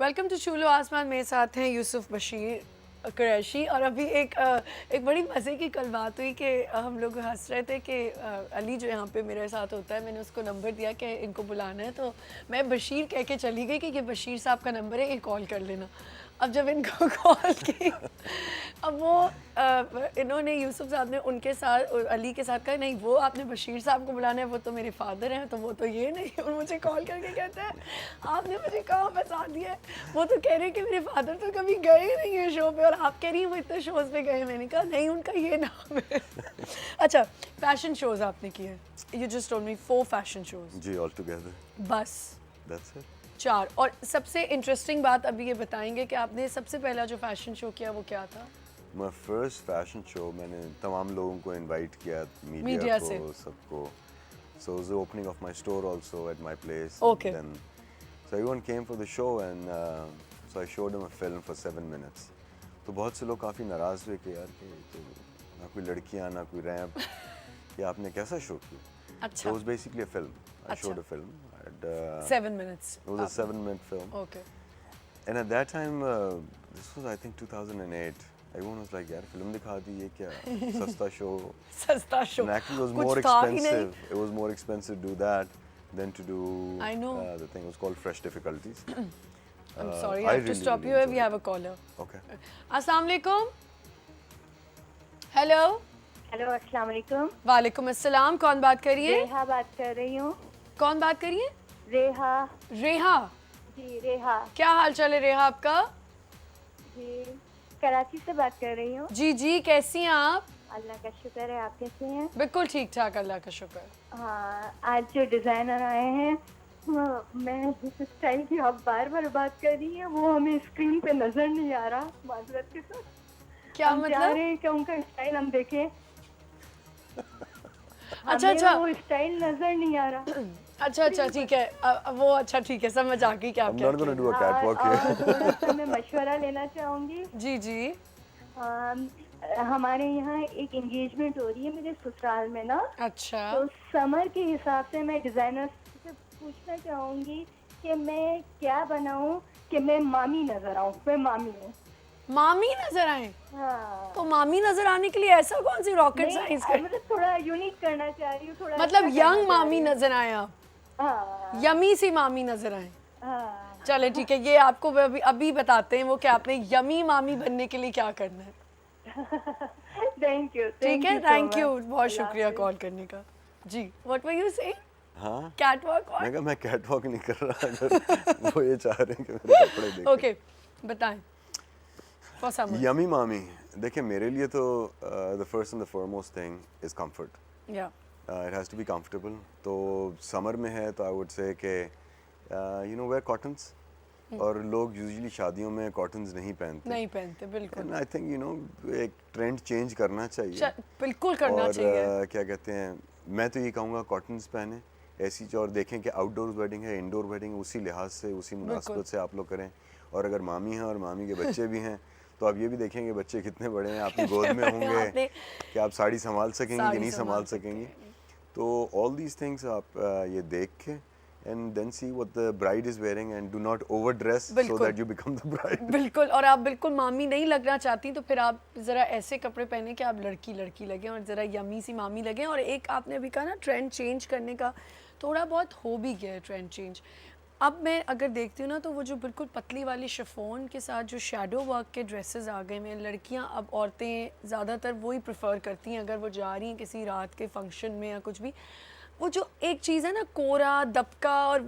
Welcome to चूलो आसमान। मेरे साथ हैं यूसुफ बशीर कुरैशी। और अभी एक बड़ी मज़े की कल बात हुई कि हम लोग हंस रहे थे कि अली जो यहाँ पे मेरे साथ होता है, मैंने उसको नंबर दिया कि इनको बुलाना है, तो मैं बशीर कह के चली गई कि ये बशीर साहब का नंबर है, ये कॉल कर लेना। अब जब इनको कॉल की, अब वो इन्होंने यूसुफ साहब ने उनके साथ अली के साथ कहा नहीं वो आपने बशीर साहब को बुलाना है, वो तो मेरे फादर हैं, तो वो तो ये नहीं। और मुझे कॉल करके कहते हैं आपने मुझे कहाँ फंसा दिया है, वो तो कह रहे हैं कि मेरे फादर तो कभी गए नहीं है शो पे, और आप कह रही हैं वो इतने शोज़ पे गए। मैंने कहा नहीं उनका ये नाम है। अच्छा, फैशन शोज़ आपने किए, you just told me 4 fashion shows जी, ऑल टुगेदर बस दैट्स इट 4। और सबसे इंटरेस्टिंग बात अभी ये बताएंगे कि आपने सबसे पहला जो फैशन शो किया वो क्या था? माय फर्स्ट फैशन शो मैंने तमाम लोगों को इनवाइट किया, मीडिया को से। सबको। So was the opening of my store also at my place. Okay. Then so everyone came for the show and so I showed them a film for 7 minutes. तो बहुत से लोग काफ़ी नाराज़ हुए कि यार कि तो ना कोई लड़कियां ना कोई रैप, ये आपने कैसा शो किया? अच्छा, So it was basically a film. I अच्छा। showed a film. And, 7 minutes। it was a 7-minute film. Okay. And at that time, this was I think 2008. Everyone was like, "यार film दिखा दी ये क्या? सस्ता show." सस्ता show And actually, it was कुछ more था ही नहीं। expensive. It was more expensive to do that than to do. I know. The thing was called Fresh Difficulties. I'm sorry, I I have to really, stop really you here. We enjoyed have a caller. Okay. अस्सलाम वालेकुम। Hello. Hello अस्सलाम वालेकुम। वालेकुम अस्सलाम। कौन बात कर रही है? रेहा बात कर रही हूँ। कौन बात कर रही है? रेहा। रेहा। जी रेहा। क्या हाल चाल है रेहा आपका? जी कराची से बात कर रही हूँ। जी जी, कैसी हैं आप? अल्लाह का शुक्र है, आप कैसे हैं? बिल्कुल ठीक ठाक, अल्लाह का शुक्र। हाँ, आज जो डिज़ाइनर आए हैं, मैं जिस स्टाइल की आप बार बार बात कर रही हैं वो हमें स्क्रीन पे नजर नहीं आ रहा, माजरत के साथ। क्या हम चाह मतलब? रहे हैं कि उनका स्टाइल हम देखें। अच्छा, हमें अच्छा। वो स्टाइल नजर नहीं आ रहा। अच्छा अच्छा, ठीक है। वो अच्छा ठीक है, समझ आ गई कि आप I'm क्या not going to कह do a catwalk और here. थोड़ा सा मैं मशवरा लेना चाहूँगी। रही हैं। जी जी। हमारे यहाँ एक एंगेजमेंट हो रही है मेरे ससुराल में ना, अच्छा, तो समर के हिसाब से मैं डिजाइनर से पूछना चाहूंगी कि मैं क्या बनाऊं कि मैं मामी नजर आऊं। मैं मामी हूँ। मामी नजर आए? हाँ, तो मामी नजर आने के लिए ऐसा कौन सी रॉकेट साइंस नहीं, कर, मतलब थोड़ा यूनिक करना चाह रही हूँ, थोड़ा मतलब अच्छा करना यंग चाह मामी रही हूँ। नजर आए आप? हाँ यमी सी मामी नजर आए? हाँ। चले ठीक है, ये आपको अभी अभी बताते हैं वो कि आपने यमी मामी बनने के लिए क्या करना है। Thank you. ठीक है, थैंक यू, बहुत शुक्रिया कॉल करने का। जी, व्हाट वर यू सेइंग? हाँ, कैटवॉक? मैं कहा मैं कैटवॉक नहीं कर रहा, अगर वो ये चाह रहे हैं कि मेरे कपड़े देखें। ओके, बताएं। For summer. यमी मामी, देखिए मेरे लिए तो the first and the foremost thing is comfort. या it has to be comfortable. तो समर में है तो आई वुड से कि यू नो वेयर कॉटन्स, और लोग यूजुअली शादियों में कॉटन्स नहीं पहनते। नहीं पहनते, बिल्कुल। And I think you know एक ट्रेंड चेंज करना चाहिए। बिल्कुल करना और चाहिए। क्या कहते हैं, मैं तो ये कहूँगा कॉटन्स पहने ऐसी, और देखें कि आउटडोर वेडिंग है इंडोर वेडिंग है, उसी लिहाज से उसी मुनासबत से आप लोग करें। और अगर मामी हैं और मामी के बच्चे भी हैं तो आप ये भी देखेंगे बच्चे कितने बड़े हैं, आपकी गोद में होंगे, आपने- कि आप साड़ी संभाल सकेंगे कि साड़ी नहीं संभाल सकते सकेंगे। हैं। तो ऑल दीज थिंग्स आप ये देख के and then see what the bride is wearing and do not overdress so बिल्कुल। That you become the bride. बिल्कुल, और आप बिल्कुल मामी नहीं लगना चाहती तो फिर आप ज़रा ऐसे कपड़े पहने कि आप लड़की लड़की लगें और ज़रा यमी सी मामी लगें। और एक आपने अभी कहा ना ट्रेंड चेंज करने का, थोड़ा बहुत हो भी गया है ट्रेंड चेंज। अब मैं अगर देखती हूँ ना तो वो जो बिल्कुल पतली वाली शिफॉन के साथ जो शैडो वर्क के ड्रेसेस आ गए हैं, लड़कियाँ अब औरतें ज़्यादातर वही प्रेफर करती हैं अगर वो जा रही हैं किसी रात के फंक्शन में या कुछ भी। वो जो एक चीज़ है ना कोरा दबका, और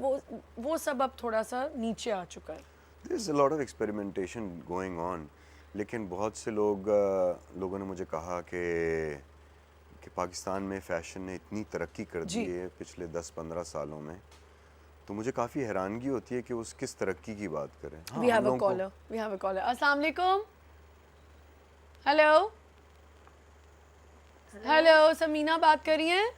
वो सब अब थोड़ा सा नीचे आ चुका है। There is a lot of experimentation going on, लेकिन बहुत से लोगों ने मुझे कहा कि पाकिस्तान में फ़ैशन ने इतनी तरक्की कर दी जी। है पिछले 10-15 सालों में, तो मुझे काफ़ी हैरानगी होती है कि उस किस तरक्की की बात करें। हाँ, We हम have a लोगों को- caller. We have a caller. अस्सलाम वालेकुम। हेलो। हेलो, समीना बात कर रही हैं?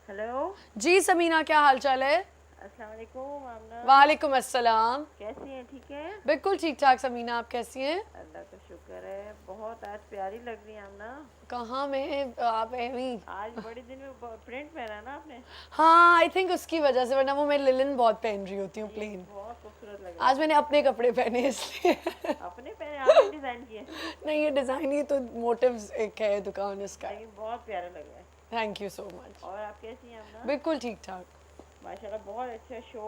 हेलो, जी समीना, क्या हाल चाल है? अस्सलाम वालेकुम। आमना वालेकुम अस्सलाम। कैसी हैं? ठीक है, बिल्कुल ठीक ठाक समीना, आप कैसी हैं? अल्लाह का शुक्र करे। बहुत आज प्यारी लग रही है आमना। कहाँ में आप एवी? आज बड़े दिन में प्रिंट पहना ना आपने। हाँ आई थिंक उसकी वजह से, वरना वो मैं लिलन बहुत पहन रही होती हूँ प्लेन। बहुत खूबसूरत लग रहा आज मैंने अपने कपड़े पहने इसलिए। है। अपने पहने आपने डिजाइन किए, नहीं ये डिज़ाइन ही तो मोटिव्स एक है दुकान इसका। लेकिन बहुत प्यारा लग रहा है। Thank you so much. और आप कैसी हैं आमना? बिल्कुल ठीक ठाक। माशाल्लाह बहुत अच्छा शो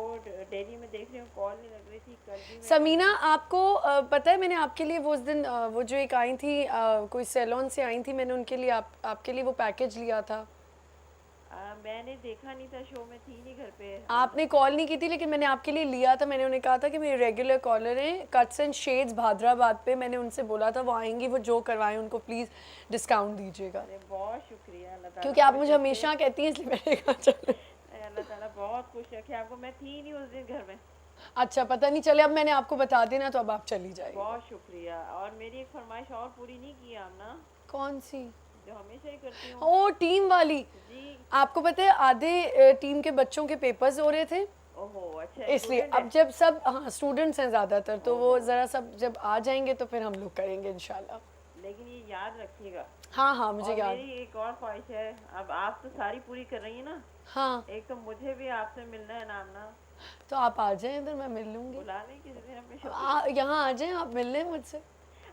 डेली में देख रही हूँ। कॉल नहीं लग रही थी कल भी मैं। समीना आपको पता है मैंने आपके लिए वो उस दिन वो जो एक आई थी कोई सैलून से आई थी, मैंने उनके लिए आपके लिए वो पैकेज लिया था। मैंने देखा नहीं था, शो में थी नहीं घर पे। आपने कॉल नहीं की थी लेकिन मैंने आपके लिए लिया था। मैंने उन्हें कहा था कि मेरे रेगुलर कॉलर हैं कट्स एंड शेड्स भादराबाद पे, मैंने उनसे बोला था वो आएंगी, वो जो करवाएं उनको प्लीज़ डिस्काउंट दीजिएगा। अरे बहुत शुक्रिया अल्लाह ताला। क्योंकि आप मुझे हमेशा कहती हैं इसलिए मैंने कहा चलो। अल्लाह ताला बहुत खुश रखे आपको। मैं थी नहीं उस दिन घर में। अच्छा पता नहीं चले, अब मैंने आपको बता देना तो अब आप चली जाइए। बहुत शुक्रिया। और मेरी एक फरमाइश और पूरी नहीं की आमना, कौन सी? जो हमेशा ही करती हूँ। ओ टीम वाली। जी। आपको पता है आधे टीम के बच्चों के पेपर्स हो रहे थे, ओहो अच्छा। इसलिए student अब जब सब हाँ स्टूडेंट्स हैं ज़्यादातर, तो वो ज़रा सब जब आ जाएंगे तो फिर हम लोग करेंगे इंशाल्लाह। है। लेकिन ये याद रखिएगा। हाँ हाँ मुझे और याद। मेरी एक और ख्वाहिश है, अब आप तो सारी पूरी कर रही हैं ना, हाँ एक तो मुझे भी आपसे मिलना है नामना। तो आप आ जाएं इधर, मैं मिल लूँगी। बुला लें किसी दिन अपने शो। यहाँ आ जाएं आप मिलने मुझसे।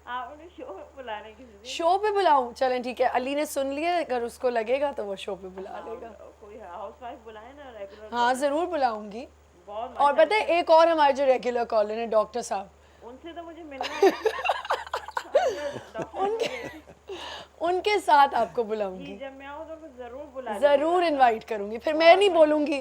आप अपने शो में बुला लें किसी दिन। शो पे बुलाऊं? चलें ठीक है, अली ने सुन लिया, अगर उसको लगेगा तो वो शो पे बुला लेगा। कोई हाउस वाइफ बुलाए ना रेगुलर। हाँ ज़रूर बुलाऊंगी। बहुत और पता है एक और हमारे जो रेगुलर कॉलर हैं डॉक्टर साहब, उनसे तो मुझे मिलना है। उनके साथ आपको बुलाऊंगी, जब मैं आऊँ तो जरूर बुला ज़रूर इनवाइट करूंगी। फिर मैं नहीं बोलूंगी,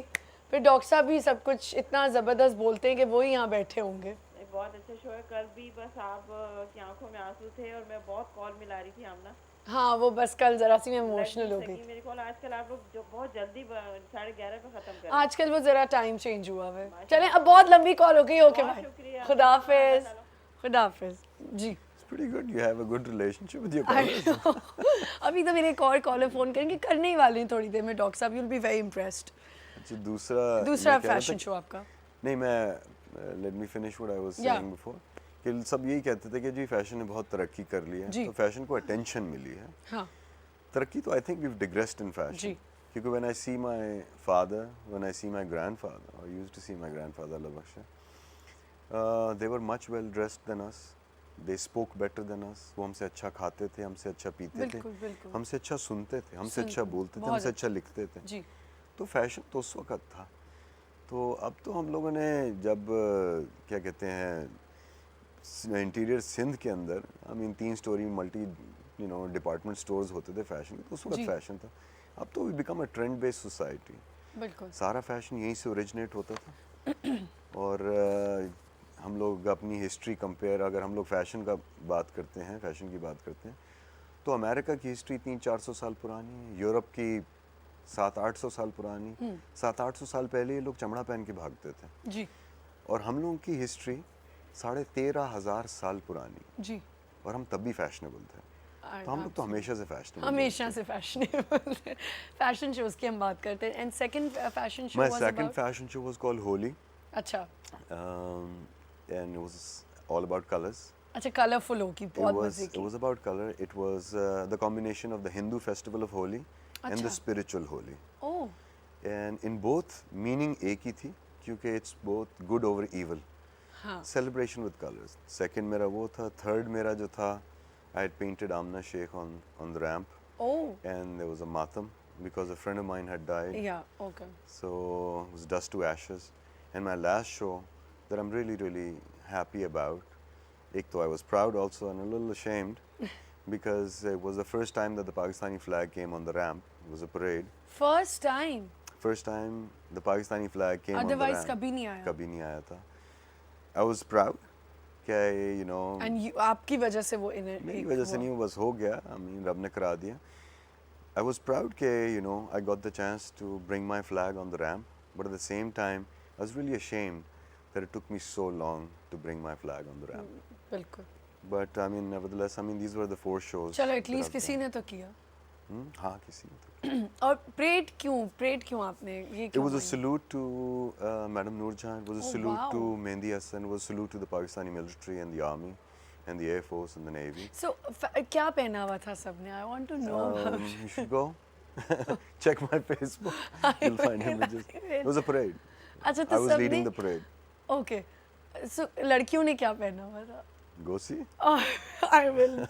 फिर डॉक्टर साहब भी सब कुछ इतना ज़बरदस्त बोलते हैं कि वो ही यहाँ बैठे होंगे। बहुत अच्छा शो है। कल भी बस आप की आंखों में आंसू थे और मैं बहुत कॉल मिला रही थी आमना। हाँ वो बस कल ज़रा सी मैं इमोशनल हो गई थी। मेरे कॉल आजकल आप लोग जो बहुत जल्दी 11:30 पे खत्म कर। आजकल वो ज़रा टाइम चेंज हुआ है। चलें अब बहुत लंबी कॉल हो गई। ओके बाय, खुदा हाफिज़। खुदा हाफिज़ जी। It's pretty good. You have a good relationship with your I callers. know. अभी तो मेरे एक और कॉलर फ़ोन करेंगे, करने ही वाले हैं थोड़ी देर में डॉक्टर साहब, you will be very impressed. अच्छा दूसरा दूसरा मैं कह रहा था फैशन शो आपका? नहीं मैं let me finish what I was Yeah. Saying before कि सब यही कहते थे कि जी फैशन ने बहुत तरक्की कर ली है, जी। तो फैशन को अटेंशन मिली है। हाँ तरक्की तो I think we have digressed in जी। फैशन, क्योंकि when I see my father, when I see my grandfather, I used to see my grandfather अल्लाह बख्शे, they were much well dressed than us, they spoke better than us. वो हमसे अच्छा खाते थे, हमसे अच्छा पीते थे, बिल्कुल बिल्कुल हमसे अच्छा सुनते थे, हमसे अच्छा सुनते, बोलते थे, बहुत हमसे अच्छा लिखते थे। जी। तो फैशन तो उस वक्त था। तो अब तो हम लोगों ने जब क्या कहते हैं इंटीरियर सिंध के अंदर, I mean 3 story multi department stores होते थे फैशन के, तो उस वक्त जी। फैशन था। अब तो we become a trend based society, बिल्कुल सारा फैशन यहीं से ओरिजिनेट होता था। और हम लोग अपनी हिस्ट्री कंपेयर, अगर हम लोग फैशन का बात करते हैं, फैशन की बात करते हैं, तो अमेरिका की हिस्ट्री 300-400 साल पुरानी है, यूरोप की 700-800 साल पुरानी। 700-800 साल पहले ये लोग चमड़ा पहन के भागते थे, जी और हम लोगों की हिस्ट्री 13,500 साल पुरानी, जी। और हम तब भी फैशनेबल थे। तो हम लोग तो हमेशा से फैशनेबल, हमेशा से फैशनेबल। फैशन शोज की हम बात करते हैं। And second fashion show my was second about? Fashion show was called Holi, अच्छा and it was all about colours. अच्छा कलरफुल होगी, बहुत मजे It की। was about color. It was the combination of the Hindu festival of Holi and the अच्छा। spiritual Holi. Oh And in both meaning एक ही थी, क्योंकि it's both good over evil. हाँ Celebration with colors. Second मेरा वो था. Third मेरा जो था, I had painted Amna Sheikh on the ramp, oh and there was a matam because a friend of mine had died. या okay So it was dust to ashes. And my last show that I'm really happy about, ek to I was proud also and a little ashamed because it was the first time that the Pakistani flag came on the ramp. It was a parade. First time? First time the Pakistani flag came on the otherwise ramp. कभी नहीं आया? कभी नहीं आया था. I was proud कि you know and आपकी वजह से वो इन्हें मेरी वजह से नहीं, वो बस हो गया. I mean रब ने करा दिया. I was proud कि you know I got the chance to bring my flag on the ramp, but at the same time I was really ashamed that it took me so long to bring my flag on the ramp. बिल्कुल। But I mean nevertheless, I mean these were the 4 shows. चलो that at least I've किसी done. ने तो किया। हाँ किसी ने तो. और परेड क्यों आपने ये It क्यों was a बनाई? salute to Madam Noor Jahan. It was a Oh, salute to wow. Mehndi Hassan. It was a salute to the Pakistani military and the army, in the Air Force and the Navy. So क्या पहना हुआ था सबने? I want to know. You should go check my Facebook. You'll find images. It was a parade. अच्छा I तो was leading the सबने parade. Okay, सो लड़कियों ने क्या पहना हुआ था? Go see. I will.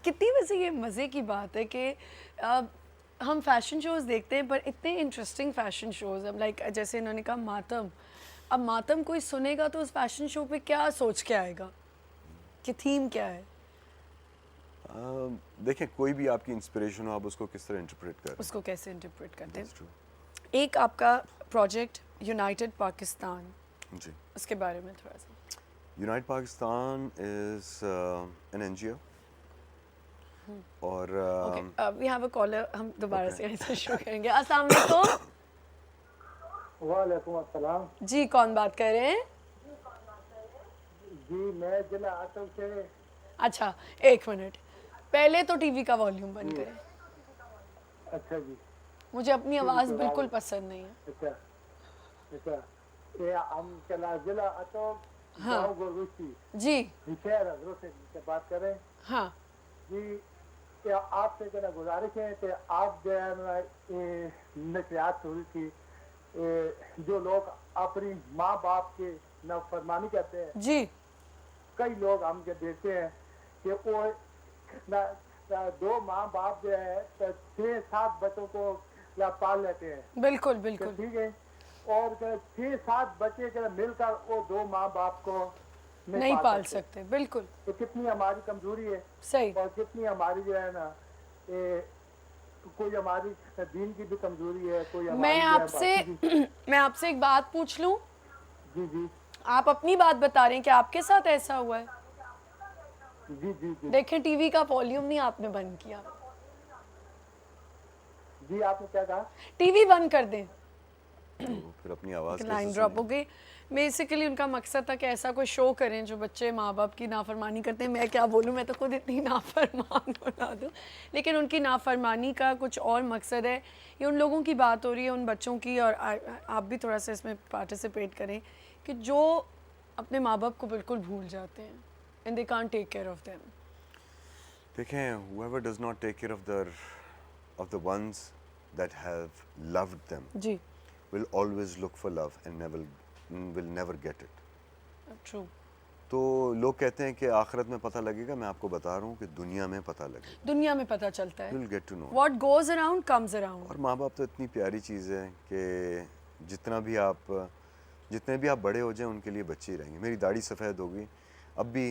कितनी वैसे ये मज़े की बात है कि हम फैशन शोज देखते हैं पर इतने इंटरेस्टिंग फैशन शोज, अब लाइक जैसे इन्होंने कहा मातम, अब मातम कोई सुनेगा तो उस फैशन शो पे क्या सोच के आएगा कि थीम क्या है? देखें, कोई भी आपकी इंस्पिरेशन हो, आप उसको किस तरह इंटरप्रेट कर रहे उसको कैसे इंटरप्रेट करते That's true. हैं? एक आपका प्रोजेक्ट यूनाइटेड पाकिस्तान, हैं जी। उसके बारे में थोड़ा सा। Unite Pakistan is an NGO और okay, we have a caller, हम दोबारा से ऐसे शुरू करेंगे। अस्सलाम वालेकुम। वालेकुम अस्सलाम जी, कौन बात कर रहे हैं? जी, मैं जिला आटम से। अच्छा, एक मिनट, पहले तो टीवी का वॉल्यूम बंद करें, अच्छा जी, मुझे अपनी आवाज़ बिल्कुल पसंद नहीं है। अच्छा अच्छा, ये हम चला जिला आटम हाँ। गाँव गोरुसी जी शहर हजरत से बात करें। हाँ जी, ये आपसे जो गुजारिश है कि आप जो है ना, ये नशरियात हुई थी, जो लोग अपनी माँ बाप की नाफरमानी करते हैं, जी कई लोग हम जो देखते हैं कि वो दो माँ बाप जो है 6-7 बच्चों को या पाल लेते हैं, बिल्कुल तो बिल्कुल ठीक है, और 6-7 बच्चे जो मिलकर वो दो माँ बाप को नहीं पाल सकते, बिल्कुल तो कितनी हमारी कमजोरी है सही। और कितनी हमारी जो है ना, ये कोई हमारी दीन की भी कमजोरी है, कोई हमारी मैं जो है आपसे बाकी की- मैं आपसे एक बात पूछ लूं? जी जी आप अपनी बात बता रहे हैं कि आपके साथ ऐसा हुआ है? जी जी जी देखें, टीवी का वॉल्यूम नहीं आपने बंद किया, जी, आपने क्या कहा? टीवी बंद कर दें। तो फिर अपनी आवाज़ लाइन कैसे ड्रॉप हो सुनेंगे? गई। बेसिकली उनका मकसद था कि ऐसा कोई शो करें जो बच्चे माँ बाप की नाफरमानी करते हैं। मैं क्या बोलूँ, मैं तो खुद इतनी नाफरमान बना दूँ, लेकिन उनकी नाफरमानी का कुछ और मकसद है। ये उन लोगों की बात हो रही है, उन बच्चों की, और आप भी थोड़ा सा इसमें पार्टिसिपेट करें कि जो अपने माँ बाप को बिल्कुल भूल जाते हैं and they can't take care of them. देखें, whoever does not take care of the ones that have loved them जी will always look for love and will never get it. True. तो लोग कहते हैं कि आखिरत में पता लगेगा, मैं आपको बता रहा हूँ कि दुनिया में पता लगेगा। दुनिया में पता चलता है, You'll get to know. What goes around comes around. और माँ बाप तो इतनी प्यारी चीज़ है कि जितने भी आप बड़े हो जाएं उनके लिए बच्चे ही रहेंगे। मेरी दाढ़ी सफ़ेद हो गई, अब भी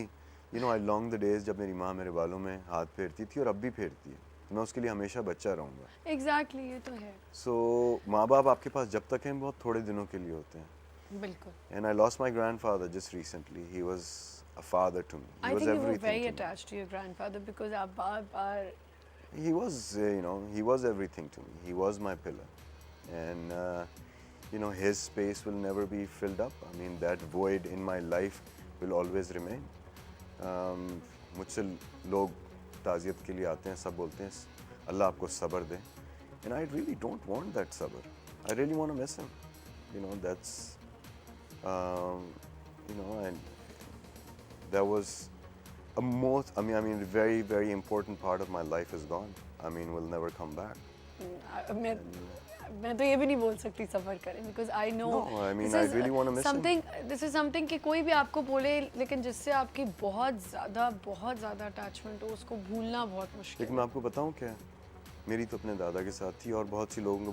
आई लॉन्ग द डेज जब मेरी माँ मेरे बालों में हाथ फेरती थी, और अब भी फेरती है, तो मैं उसके लिए हमेशा बच्चा रहूँगा। एग्जैक्टली, ये तो है, सो माँ बाप आपके पास जब तक हैं बहुत थोड़े दिनों के लिए होते हैं। बिल्कुल। And I lost my grandfather just recently. He was a father to me. He I was think you were everything very to me. attached to your grandfather because आप बार-बार He was, he was everything to me. He was my pillar. And, his space will never be filled up. I mean, that void in my life will always remain. मुझसे लोग ताज़ियत के लिए आते हैं, सब बोलते हैं अल्लाह आपको सब्र दे. And I really don't want that sabr. I really want to miss him. That's, and that was very, very important part of my life is gone. Will never come back. मैं तो ये भी नहीं बोल सकती सफ़र करें because I know No, I really want to miss him. This is something कि कोई भी आपको बोले लेकिन जिससे आपकी बहुत ज़्यादा अटैचमेंट हो उसको भूलना बहुत मुश्किल लेकिन मैं आपको बताऊं क्या, मेरी तो अपने दादा के साथ थी और बहुत सी लोगों को